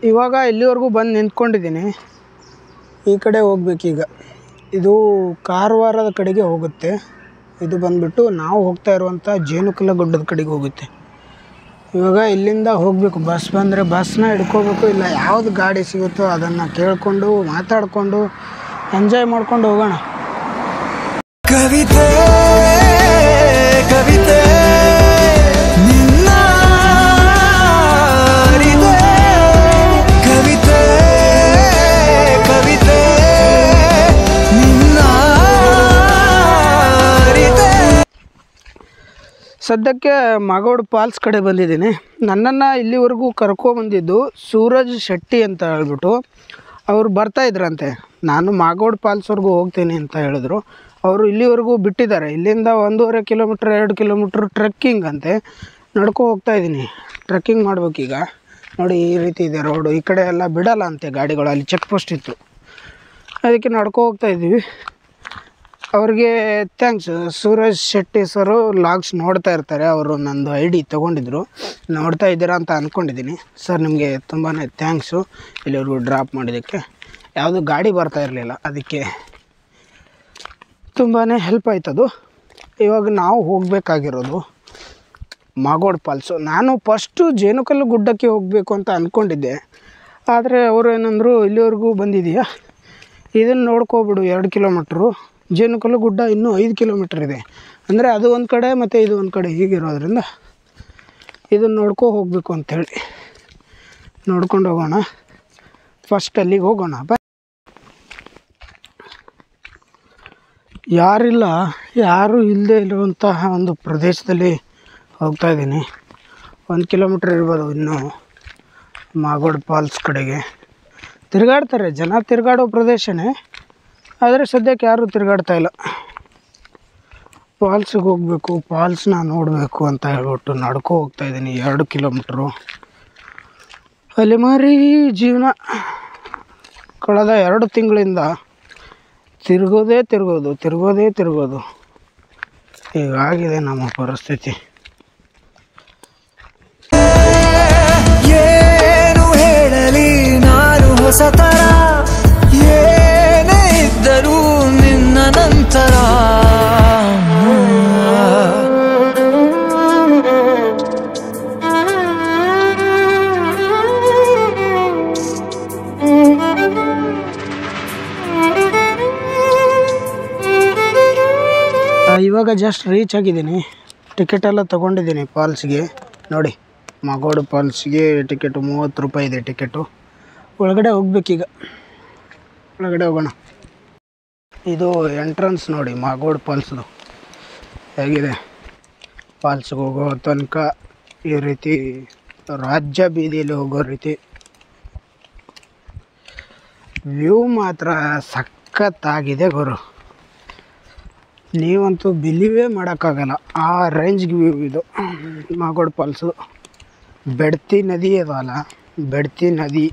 ಇವಾಗ ಇಲ್ಲಿವರೆಗೂ ಬಂದು ನಿಂತ್ಕೊಂಡಿದ್ದೀನಿ. ಈ ಕಡೆ ಹೋಗ್ಬೇಕೀಗ. ಇದು ಕಾರವಾರದ ಕಡೆಗೆ ಹೋಗುತ್ತೆ. ಇದು ಬಂದುಬಿಟ್ಟು ನಾವು ಹೋಗ್ತಾ ಇರುವಂಥ ಜೇನುಕಲ ಗುಡ್ಡದ ಕಡೆಗೆ ಹೋಗುತ್ತೆ. ಇವಾಗ ಇಲ್ಲಿಂದ ಹೋಗಬೇಕು. ಬಸ್ ಬಂದರೆ ಬಸ್ನ ಹಿಡ್ಕೋಬೇಕು, ಇಲ್ಲ ಯಾವುದು ಗಾಡಿ ಸಿಗುತ್ತೋ ಅದನ್ನು ಕೇಳಿಕೊಂಡು ಮಾತಾಡಿಕೊಂಡು ಎಂಜಾಯ್ ಮಾಡ್ಕೊಂಡು ಹೋಗೋಣ. ಕವಿತೆ ಕವಿತೆ ನಿನ್ನ ಕವಿತೆ ಕವಿತೆ ನಿನ್ನ ಸದ್ಯಕ್ಕೆ ಮಾಗೋಡು ಫಾಲ್ಸ್ ಕಡೆ ಬಂದಿದ್ದೀನಿ. ನನ್ನನ್ನು ಇಲ್ಲಿವರೆಗೂ ಕರ್ಕೊಬಂದಿದ್ದು ಸೂರಜ್ ಶೆಟ್ಟಿ ಅಂತ ಹೇಳ್ಬಿಟ್ಟು ಅವರು ಬರ್ತಾಯಿದ್ರಂತೆ. ನಾನು ಮಾಗೋಡು ಫಾಲ್ಸ್ವರೆಗೂ ಹೋಗ್ತೀನಿ ಅಂತ ಹೇಳಿದ್ರು. ಅವರು ಇಲ್ಲಿವರೆಗೂ ಬಿಟ್ಟಿದ್ದಾರೆ. ಇಲ್ಲಿಂದ 1.5 ಕಿಲೋಮೀಟ್ರ್ 2 ಕಿಲೋಮೀಟ್ರ್ ಟ್ರೆಕ್ಕಿಂಗ್ ಅಂತೆ. ನಡ್ಕೊ ಹೋಗ್ತಾಯಿದ್ದೀನಿ. ಟ್ರೆಕ್ಕಿಂಗ್ ಮಾಡ್ಬೇಕೀಗ. ನೋಡಿ ಈ ರೀತಿ ಇದೆ ರೋಡು. ಈ ಕಡೆ ಎಲ್ಲ ಬಿಡಲ್ಲ ಅಂತೆ ಗಾಡಿಗಳು. ಅಲ್ಲಿ ಚೆಕ್ ಪೋಸ್ಟ್ ಇತ್ತು, ಅದಕ್ಕೆ ನಡ್ಕೊ ಹೋಗ್ತಾಯಿದ್ದೀವಿ. ಅವ್ರಿಗೆ ಥ್ಯಾಂಕ್ಸ್. ಸೂರಜ್ ಶೆಟ್ಟಿ ಸರು ಲಾಗ್ಸ್ ನೋಡ್ತಾ ಇರ್ತಾರೆ. ಅವರು ನಂದು ID ತೊಗೊಂಡಿದ್ರು. ನೋಡ್ತಾ ಇದ್ದೀರಾ ಅಂತ ಅಂದ್ಕೊಂಡಿದ್ದೀನಿ. ಸರ್ ನಿಮಗೆ ತುಂಬಾ ಥ್ಯಾಂಕ್ಸು ಇಲ್ಲಿವರೆಗೂ ಡ್ರಾಪ್ ಮಾಡಿದ್ದಕ್ಕೆ. ಯಾವುದು ಗಾಡಿ ಬರ್ತಾ ಇರಲಿಲ್ಲ, ಅದಕ್ಕೆ ತುಂಬಾ ಹೆಲ್ಪ್ ಆಯ್ತದು. ಇವಾಗ ನಾವು ಹೋಗಬೇಕಾಗಿರೋದು ಮಾಗೋಡು ಫಾಲ್ಸು. ನಾನು ಫಸ್ಟು ಜೇನುಕಲ್ಲು ಗುಡ್ಡಕ್ಕೆ ಹೋಗಬೇಕು ಅಂತ ಅಂದ್ಕೊಂಡಿದ್ದೆ. ಆದರೆ ಅವರು ಏನಂದರು, ಇಲ್ಲಿವರೆಗೂ ಬಂದಿದೆಯಾ, ಇದನ್ನು ನೋಡ್ಕೊಬಿಡು 2 ಕಿಲೋಮೀಟ್ರು. ಜೇನುಕಲ್ಲು ಗುಡ್ಡ ಇನ್ನೂ 5 ಕಿಲೋಮೀಟ್ರ್ ಇದೆ. ಅಂದರೆ ಅದು ಒಂದು ಕಡೆ ಮತ್ತು ಇದು ಒಂದು ಕಡೆ ಹೀಗಿರೋದ್ರಿಂದ ಇದನ್ನು ನೋಡ್ಕೊ ಹೋಗಬೇಕು ಅಂಥೇಳಿ ನೋಡ್ಕೊಂಡು ಹೋಗೋಣ. ಫಸ್ಟ್ ಅಲ್ಲಿಗೆ ಹೋಗೋಣ. ಯಾರೂ ಇಲ್ಲದೆ ಇರುವಂತಹ ಒಂದು ಪ್ರದೇಶದಲ್ಲಿ ಹೋಗ್ತಾಯಿದ್ದೀನಿ. 1 ಕಿಲೋಮೀಟ್ರ್ ಇರ್ಬೋದು ಇನ್ನೂ ಮಾಗೋಡು ಫಾಲ್ಸ್ ಕಡೆಗೆ. ತಿರುಗಾಡ್ತಾರೆ ಜನ, ತಿರುಗಾಡೋ ಪ್ರದೇಶನೇ. ಆದರೆ ಸದ್ಯಕ್ಕೆ ಯಾರೂ ತಿರುಗಾಡ್ತಾ ಇಲ್ಲ. ಫಾಲ್ಸಿಗೆ ಹೋಗಬೇಕು, ಫಾಲ್ಸ್ನ ನೋಡಬೇಕು ಅಂತ ಹೇಳ್ಬಿಟ್ಟು ನಡ್ಕೊ ಹೋಗ್ತಾಯಿದ್ದೀನಿ 2 ಕಿಲೋಮೀಟ್ರು. ಅಲೆಮಾರಿ ಜೀವನ. ಕಳೆದ 2 ತಿಂಗಳಿಂದ ತಿರುಗೋದು ಹೀಗಾಗಿದೆ ನಮ್ಮ ಪರಿಸ್ಥಿತಿ. ಏನು ಹೇಳಲಿ ನಾನು ಹೊಸತರ, ಏನೇ ಇದ್ದರೂ ನಿನ್ನ ನಂತರ. ಇವಾಗ ಜಸ್ಟ್ ರೀಚ್ ಆಗಿದ್ದೀನಿ. ಟಿಕೆಟೆಲ್ಲ ತೊಗೊಂಡಿದ್ದೀನಿ ಫಾಲ್ಸ್ಗೆ. ನೋಡಿ ಮಾಗೋಡು ಫಾಲ್ಸ್ಗೆ ಟಿಕೆಟು 30 ರೂಪಾಯಿ ಇದೆ ಟಿಕೆಟು. ಒಳಗಡೆ ಹೋಗ್ಬೇಕೀಗ. ಒಳಗಡೆ ಹೋಗೋಣ. ಇದು ಎಂಟ್ರೆನ್ಸ್ ನೋಡಿ ಮಾಗೋಡು ಫಾಲ್ಸ್ದು ಹೇಗಿದೆ. ಫಾಲ್ಸ್ಗೆ ಹೋಗೋ ತನಕ ಈ ರೀತಿ ರಾಜ್ಯ ಬೀದಿಯಲ್ಲಿ ಹೋಗೋ ರೀತಿ ವ್ಯೂ ಮಾತ್ರ ಸಖತ್ತಾಗಿದೆ ಗುರು. ನೀವಂತೂ ಬಿಲೀವೇ ಮಾಡೋಕ್ಕಾಗಲ್ಲ, ಆ ರೇಂಜ್ಗೆ ವ್ಯೂ ಇದು ಮಾಗೋಡು ಫಾಲ್ಸು. ಬೆಡ್ತಿ ನದಿ ಅದಲ್ಲ, ಬೆಡ್ತಿ ನದಿ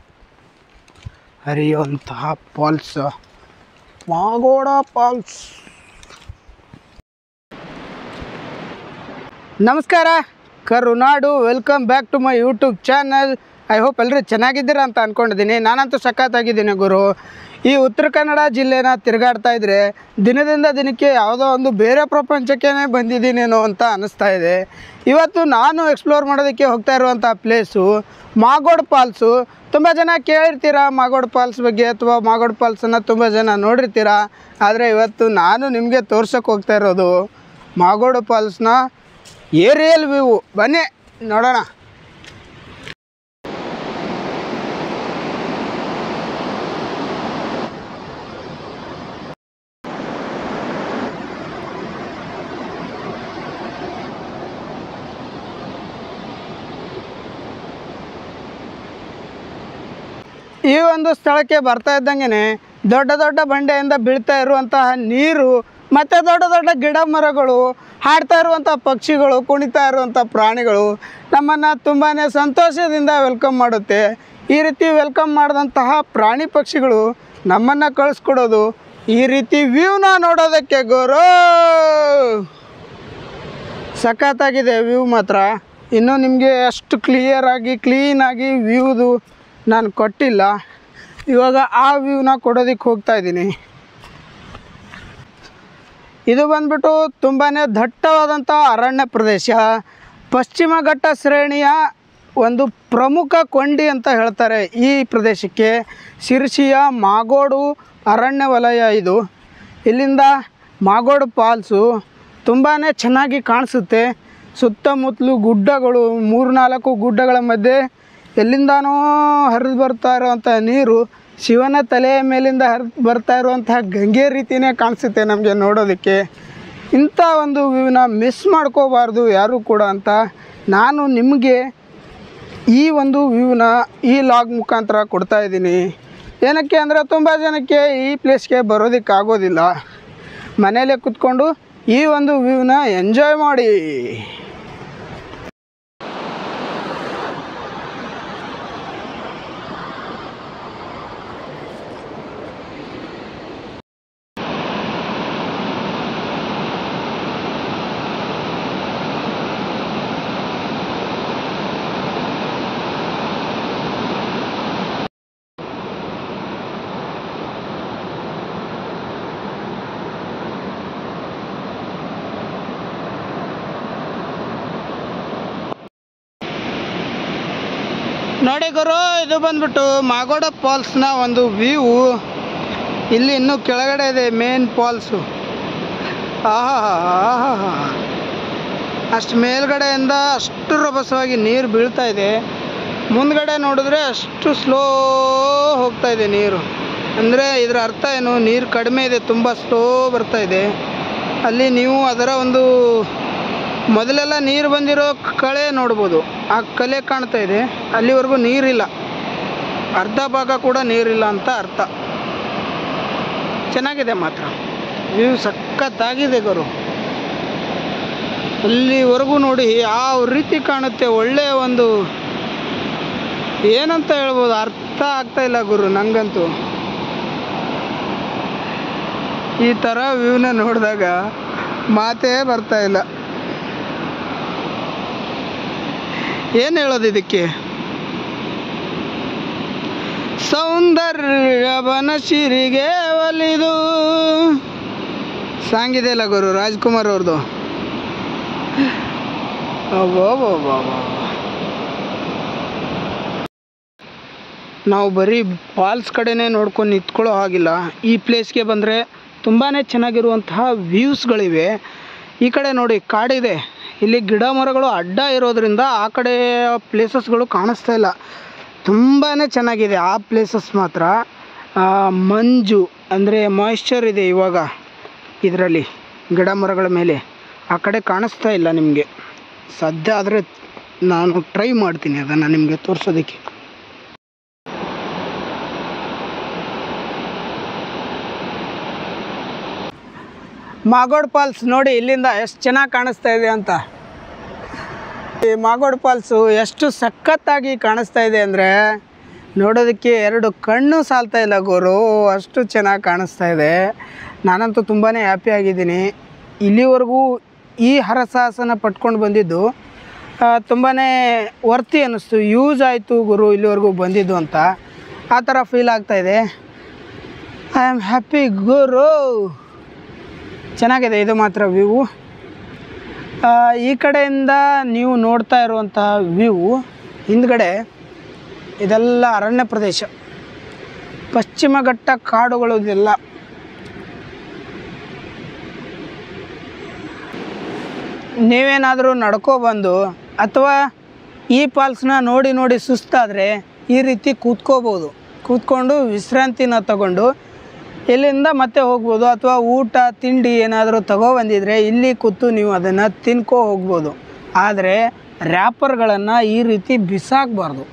ಹರಿಯುವಂತಹ ಫಾಲ್ಸ್ ಮಾಗೋಡು ಫಾಲ್ಸ್. ನಮಸ್ಕಾರ Karunadu, welcome back to my YouTube channel. I hope ಎಲ್ಲರೂ ಚೆನ್ನಾಗಿದ್ದೀರಾ ಅಂತ ಅಂದ್ಕೊಂಡಿದ್ದೀನಿ. ನಾನಂತೂ ಸಖತ್ತಾಗಿದ್ದೀನಿ ಗುರು. ಈ ಉತ್ತರ ಕನ್ನಡ ಜಿಲ್ಲೆನ ತಿರುಗಾಡ್ತಾ ಇದ್ದರೆ ದಿನದಿಂದ ದಿನಕ್ಕೆ ಯಾವುದೋ ಒಂದು ಬೇರೆ ಪ್ರಪಂಚಕ್ಕೇ ಬಂದಿದ್ದೀನೇನೋ ಅಂತ ಅನ್ನಿಸ್ತಾ ಇದೆ. ಇವತ್ತು ನಾನು ಎಕ್ಸ್ಪ್ಲೋರ್ ಮಾಡೋದಕ್ಕೆ ಹೋಗ್ತಾ ಇರುವಂಥ ಪ್ಲೇಸು ಮಾಗೋಡು ಫಾಲ್ಸು. ತುಂಬ ಜನ ಕೇಳಿರ್ತೀರ ಮಾಗೋಡು ಫಾಲ್ಸ್ ಬಗ್ಗೆ, ಅಥವಾ ಮಾಗೋಡು ಫಾಲ್ಸನ್ನು ತುಂಬ ಜನ ನೋಡಿರ್ತೀರ. ಆದರೆ ಇವತ್ತು ನಾನು ನಿಮಗೆ ತೋರ್ಸೋಕ್ಕೆ ಹೋಗ್ತಾ ಇರೋದು ಮಾಗೋಡು ಫಾಲ್ಸ್ನ ಏರಿಯಲ್ ವ್ಯೂ. ಬನ್ನಿ ನೋಡೋಣ. ಈ ಒಂದು ಸ್ಥಳಕ್ಕೆ ಬರ್ತಾ ಇದ್ದಂಗೆ ದೊಡ್ಡ ದೊಡ್ಡ ಬಂಡೆಯಿಂದ ಬೀಳ್ತಾ ಇರುವಂತಹ ನೀರು, ಮತ್ತು ದೊಡ್ಡ ದೊಡ್ಡ ಗಿಡ ಮರಗಳು, ಹಾಡ್ತಾ ಇರುವಂಥ ಪಕ್ಷಿಗಳು, ಕುಣಿತಾ ಇರುವಂಥ ಪ್ರಾಣಿಗಳು ನಮ್ಮನ್ನು ತುಂಬಾ ಸಂತೋಷದಿಂದ ವೆಲ್ಕಮ್ ಮಾಡುತ್ತೆ. ಈ ರೀತಿ ವೆಲ್ಕಮ್ ಮಾಡಿದಂತಹ ಪ್ರಾಣಿ ಪಕ್ಷಿಗಳು ನಮ್ಮನ್ನು ಕಳಿಸ್ಕೊಡೋದು ಈ ರೀತಿ ವ್ಯೂನ ನೋಡೋದಕ್ಕೆ ಗುರು. ಸಖತ್ತಾಗಿದೆ ವ್ಯೂ ಮಾತ್ರ. ಇನ್ನೂ ನಿಮಗೆ ಅಷ್ಟು ಕ್ಲಿಯರಾಗಿ ಕ್ಲೀನಾಗಿ ವ್ಯೂದು ನಾನು ಕೊಟ್ಟಿಲ್ಲ. ಇವಾಗ ಆ ವ್ಯೂನ ಕೊಡೋದಕ್ಕೆ ಹೋಗ್ತಾ ಇದ್ದೀನಿ. ಇದು ಬಂದ್ಬಿಟ್ಟು ತುಂಬಾ ದಟ್ಟವಾದಂಥ ಅರಣ್ಯ ಪ್ರದೇಶ. ಪಶ್ಚಿಮ ಘಟ್ಟ ಶ್ರೇಣಿಯ ಒಂದು ಪ್ರಮುಖ ಕೊಂಡಿ ಅಂತ ಹೇಳ್ತಾರೆ ಈ ಪ್ರದೇಶಕ್ಕೆ. ಶಿರ್ಸಿಯ ಮಾಗೋಡು ಅರಣ್ಯ ವಲಯ ಇದು. ಇಲ್ಲಿಂದ ಮಾಗೋಡು ಫಾಲ್ಸು ತುಂಬಾ ಚೆನ್ನಾಗಿ ಕಾಣಿಸುತ್ತೆ. ಸುತ್ತಮುತ್ತಲು ಗುಡ್ಡಗಳು, 3-4 ಗುಡ್ಡಗಳ ಮಧ್ಯೆ ಎಲ್ಲಿಂದಾನೋ ಹರಿದು ಬರ್ತಾ ಇರುವಂಥ ನೀರು ಶಿವನ ತಲೆಯ ಮೇಲಿಂದ ಹರಿದು ಬರ್ತಾ ಇರುವಂತಹ ಗಂಗೆ ರೀತಿಯೇ ಕಾಣಿಸುತ್ತೆ ನಮಗೆ ನೋಡೋದಕ್ಕೆ. ಇಂಥ ಒಂದು ವ್ಯೂನ ಮಿಸ್ ಮಾಡ್ಕೋಬಾರ್ದು ಯಾರೂ ಕೂಡ ಅಂತ ನಾನು ನಿಮಗೆ ಈ ಒಂದು ವ್ಯೂನ ಈ ಲಾಗ್ ಮುಖಾಂತರ ಕೊಡ್ತಾ ಇದ್ದೀನಿ. ಏನಕ್ಕೆ ಅಂದರೆ ತುಂಬ ಜನಕ್ಕೆ ಈ ಪ್ಲೇಸ್ಗೆ ಬರೋದಕ್ಕಾಗೋದಿಲ್ಲ. ಮನೆಯಲ್ಲೇ ಕೂತ್ಕೊಂಡು ಈ ಒಂದು ವ್ಯೂನ ಎಂಜಾಯ್ ಮಾಡಿ. ನೋಡಿ ಗುರು, ಇದು ಬಂದ್ಬಿಟ್ಟು ಮಾಗೋಡ ಫಾಲ್ಸ್ನ ಒಂದು ವ್ಯೂ. ಇಲ್ಲಿ ಇನ್ನೂ ಕೆಳಗಡೆ ಇದೆ ಮೇನ್ ಫಾಲ್ಸು. ಆಹಾ, ಅಷ್ಟು ಮೇಲ್ಗಡೆಯಿಂದ ಅಷ್ಟು ರಭಸವಾಗಿ ನೀರು ಬೀಳ್ತಾ ಇದೆ. ಮುಂದ್ಗಡೆ ನೋಡಿದ್ರೆ ಅಷ್ಟು ಸ್ಲೋ ಹೋಗ್ತಾ ಇದೆ ನೀರು. ಅಂದರೆ ಇದರ ಅರ್ಥ ಏನು, ನೀರು ಕಡಿಮೆ ಇದೆ, ತುಂಬ ಸ್ಲೋ ಬರ್ತಾ ಇದೆ. ಅಲ್ಲಿ ನೀವು ಅದರ ಒಂದು ಮೊದಲೆಲ್ಲ ನೀರು ಬಂದಿರೋ ಕಳೆ ನೋಡ್ಬೋದು. ಆ ಕಲೆ ಕಾಣ್ತಾ ಇದೆ. ಅಲ್ಲಿವರೆಗೂ ನೀರಿಲ್ಲ, ಅರ್ಧ ಭಾಗ ಕೂಡ ನೀರಿಲ್ಲ ಅಂತ ಅರ್ಥ. ಚೆನ್ನಾಗಿದೆ ಮಾತ್ರ, ವ್ಯೂ ಸಖತ್ತಾಗಿದೆ ಗುರು. ಅಲ್ಲಿವರೆಗೂ ನೋಡಿ ಯಾವ ರೀತಿ ಕಾಣುತ್ತೆ. ಒಳ್ಳೆಯ ಒಂದು ಏನಂತ ಹೇಳ್ಬೋದು, ಅರ್ಥ ಆಗ್ತಾ ಇಲ್ಲ ಗುರು ನನಗಂತೂ. ಈ ಥರ ವ್ಯೂನ ನೋಡಿದಾಗ ಮಾತೇ ಬರ್ತಾ ಇಲ್ಲ. ಏನು ಹೇಳೋದು ಇದಕ್ಕೆ? ಸೌಂದರ್ಯವನ ಶಿರಿಗೆ ಒಲಿದು ಸಾಂಗ್ ಇದೆಯಲ್ಲ ಗುರು, ರಾಜ್ಕುಮಾರ್ ಅವ್ರದ್ದು. ನಾವು ಬರೀ ಫಾಲ್ಸ್ ಕಡೆನೇ ನೋಡ್ಕೊಂಡು ನಿಂತ್ಕೊಳ್ಳೋ ಹಾಗಿಲ್ಲ. ಈ ಪ್ಲೇಸ್ಗೆ ಬಂದರೆ ತುಂಬಾ ಚೆನ್ನಾಗಿರುವಂತಹ ವ್ಯೂಸ್ಗಳಿವೆ. ಈ ಕಡೆ ನೋಡಿ ಕಾಡಿದೆ. ಇಲ್ಲಿ ಗಿಡ ಮರಗಳು ಅಡ್ಡ ಇರೋದ್ರಿಂದ ಆ ಕಡೆ ಪ್ಲೇಸಸ್ಗಳು ಕಾಣಿಸ್ತಾ ಇಲ್ಲ. ತುಂಬಾ ಚೆನ್ನಾಗಿದೆ ಆ ಪ್ಲೇಸಸ್ ಮಾತ್ರ. ಮಂಜು ಅಂದರೆ ಮಾಯಿಶ್ಚರ್ ಇದೆ ಇವಾಗ ಇದರಲ್ಲಿ ಗಿಡ ಮರಗಳ ಮೇಲೆ. ಆ ಕಡೆ ಕಾಣಿಸ್ತಾ ಇಲ್ಲ ನಿಮಗೆ. ಸಾಧ್ಯ ಆದರೆ ನಾನು ಟ್ರೈ ಮಾಡ್ತೀನಿ ಅದನ್ನು ನಿಮಗೆ ತೋರಿಸೋದಕ್ಕೆ. ಮಾಗೋಡ್ ಫಾಲ್ಸ್ ನೋಡಿ ಇಲ್ಲಿಂದ ಎಷ್ಟು ಚೆನ್ನಾಗಿ ಕಾಣಿಸ್ತಾ ಇದೆ ಅಂತ. ಈ ಮಾಗೋಡ್ ಫಾಲ್ಸು ಎಷ್ಟು ಸಖತ್ತಾಗಿ ಕಾಣಿಸ್ತಾ ಇದೆ ಅಂದರೆ ನೋಡೋದಕ್ಕೆ 2 ಕಣ್ಣು ಸಾಲ್ತಾ ಇಲ್ಲ ಗುರು, ಅಷ್ಟು ಚೆನ್ನಾಗಿ ಕಾಣಿಸ್ತಾ ಇದೆ. ನಾನಂತೂ ತುಂಬಾ ಹ್ಯಾಪಿ ಆಗಿದ್ದೀನಿ. ಇಲ್ಲಿವರೆಗೂ ಈ ಹರಸಾಹಸನ ಪಟ್ಕೊಂಡು ಬಂದಿದ್ದು ತುಂಬಾ ವರ್ತಿ ಅನ್ನಿಸ್ತು. ಯೂಸ್ ಆಯಿತು ಗುರು ಇಲ್ಲಿವರೆಗೂ ಬಂದಿದ್ದು ಅಂತ ಆ ಥರ ಫೀಲ್ ಆಗ್ತಾಯಿದೆ. ಐ ಆಮ್ ಹ್ಯಾಪಿ ಗುರು. ಚೆನ್ನಾಗಿದೆ ಇದು ಮಾತ್ರ ವ್ಯೂ. ಈ ಕಡೆಯಿಂದ ನೀವು ನೋಡ್ತಾ ಇರುವಂಥ ವ್ಯೂ ಹಿಂದ್ಗಡೆ ಇದೆಲ್ಲ ಅರಣ್ಯ ಪ್ರದೇಶ, ಪಶ್ಚಿಮ ಘಟ್ಟ ಕಾಡುಗಳು ಇದೆಲ್ಲ. ನೀವೇನಾದರೂ ನಡ್ಕೊಬಂದು ಅಥವಾ ಈ ಫಾಲ್ಸ್ನ ನೋಡಿ ನೋಡಿ ಸುಸ್ತಾದರೆ ಈ ರೀತಿ ಕೂತ್ಕೋಬೋದು. ಕೂತ್ಕೊಂಡು ವಿಶ್ರಾಂತಿನ ತಗೊಂಡು ಇಲ್ಲಿಂದ ಮತ್ತೆ ಹೋಗ್ಬೋದು. ಅಥವಾ ಊಟ ತಿಂಡಿ ಏನಾದರೂ ತಗೊಬಂದಿದ್ರೆ ಇಲ್ಲಿ ಕೂತು ನೀವು ಅದನ್ನು ತಿನ್ಕೋ ಹೋಗ್ಬೋದು. ಆದರೆ ರ್ಯಾಪರ್ಗಳನ್ನು ಈ ರೀತಿ ಬಿಸಾಕಬಾರ್ದು,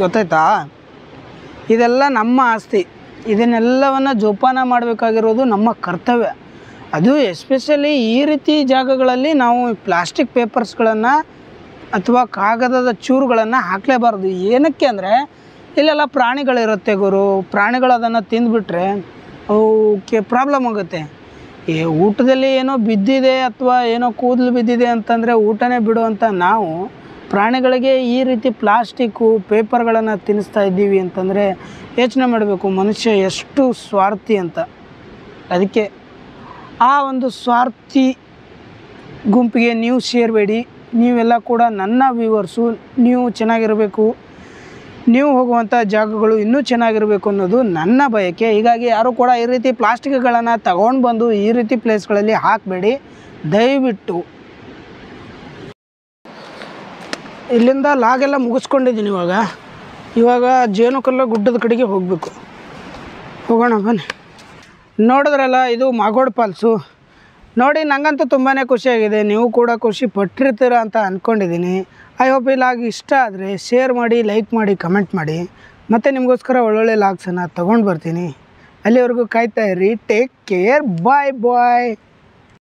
ಗೊತ್ತಾಯ್ತಾ? ಇದೆಲ್ಲ ನಮ್ಮ ಆಸ್ತಿ. ಇದನ್ನೆಲ್ಲವನ್ನು ಜೋಪಾನ ಮಾಡಬೇಕಾಗಿರೋದು ನಮ್ಮ ಕರ್ತವ್ಯ. ಅದು ಎಸ್ಪೆಷಲಿ ಈ ರೀತಿ ಜಾಗಗಳಲ್ಲಿ ನಾವು ಪ್ಲಾಸ್ಟಿಕ್ ಪೇಪರ್ಸ್ಗಳನ್ನು ಅಥವಾ ಕಾಗದದ ಚೂರುಗಳನ್ನು ಹಾಕಲೇಬಾರ್ದು. ಏನಕ್ಕೆ ಅಂದರೆ ಇಲ್ಲೆಲ್ಲ ಪ್ರಾಣಿಗಳಿರುತ್ತೆ ಗುರು. ಪ್ರಾಣಿಗಳು ಅದನ್ನು ತಿಂದುಬಿಟ್ರೆ ಅವಕ್ಕೆ ಪ್ರಾಬ್ಲಮ್ ಆಗುತ್ತೆ. ಊಟದಲ್ಲಿ ಏನೋ ಬಿದ್ದಿದೆ ಅಥವಾ ಏನೋ ಕೂದಲು ಬಿದ್ದಿದೆ ಅಂತಂದರೆ ಊಟನೇ ಬಿಡುವಂಥ ನಾವು ಪ್ರಾಣಿಗಳಿಗೆ ಈ ರೀತಿ ಪ್ಲಾಸ್ಟಿಕ್ಕು ಪೇಪರ್ಗಳನ್ನು ತಿನ್ನಿಸ್ತಾ ಇದ್ದೀವಿ ಅಂತಂದರೆ ಯೋಚನೆ ಮಾಡಬೇಕು ಮನುಷ್ಯ ಎಷ್ಟು ಸ್ವಾರ್ಥಿ ಅಂತ. ಅದಕ್ಕೆ ಆ ಒಂದು ಸ್ವಾರ್ಥಿ ಗುಂಪಿಗೆ ನೀವು ಸೇರಬೇಡಿ. ನೀವೆಲ್ಲ ಕೂಡ ನನ್ನ ವ್ಯೂವರ್ಸು. ನೀವು ಚೆನ್ನಾಗಿರಬೇಕು, ನೀವು ಹೋಗುವಂಥ ಜಾಗಗಳು ಇನ್ನೂ ಚೆನ್ನಾಗಿರಬೇಕು ಅನ್ನೋದು ನನ್ನ ಬಯಕೆ. ಹೀಗಾಗಿ ಯಾರು ಕೂಡ ಈ ರೀತಿ ಪ್ಲಾಸ್ಟಿಕ್ಗಳನ್ನು ತಗೊಂಡು ಬಂದು ಈ ರೀತಿ ಪ್ಲೇಸ್ಗಳಲ್ಲಿ ಹಾಕಬೇಡಿ ದಯವಿಟ್ಟು. ಇಲ್ಲಿಂದ ಲಾಗೆಲ್ಲ ಮುಗಿಸ್ಕೊಂಡಿದ್ದೀನಿ. ಇವಾಗ ಜೇನುಕಲ್ಲ ಗುಡ್ಡದ ಕಡೆಗೆ ಹೋಗಬೇಕು. ಹೋಗೋಣ ಬನ್ನಿ. ನೋಡಿದ್ರಲ್ಲ, ಇದು ಮಾಗೋಡ್ ಫಾಲ್ಸು. ನೋಡಿ ನನಗಂತೂ ತುಂಬಾ ಖುಷಿಯಾಗಿದೆ. ನೀವು ಕೂಡ ಖುಷಿ ಪಟ್ಟಿರ್ತೀರ ಅಂತ ಅಂದ್ಕೊಂಡಿದ್ದೀನಿ. ಐ ಹೋಪ್ ಈ ಲಾಗ್ ಇಷ್ಟ ಆದರೆ ಶೇರ್ ಮಾಡಿ, ಲೈಕ್ ಮಾಡಿ, ಕಮೆಂಟ್ ಮಾಡಿ. ಮತ್ತು ನಿಮಗೋಸ್ಕರ ಒಳ್ಳೊಳ್ಳೆ ಲಾಗ್ಸನ್ನು ತೊಗೊಂಡು ಬರ್ತೀನಿ. ಅಲ್ಲಿವರೆಗೂ ಕಾಯ್ತಾ ಇರಿ. Take care. ಬಾಯ್ ಬಾಯ್.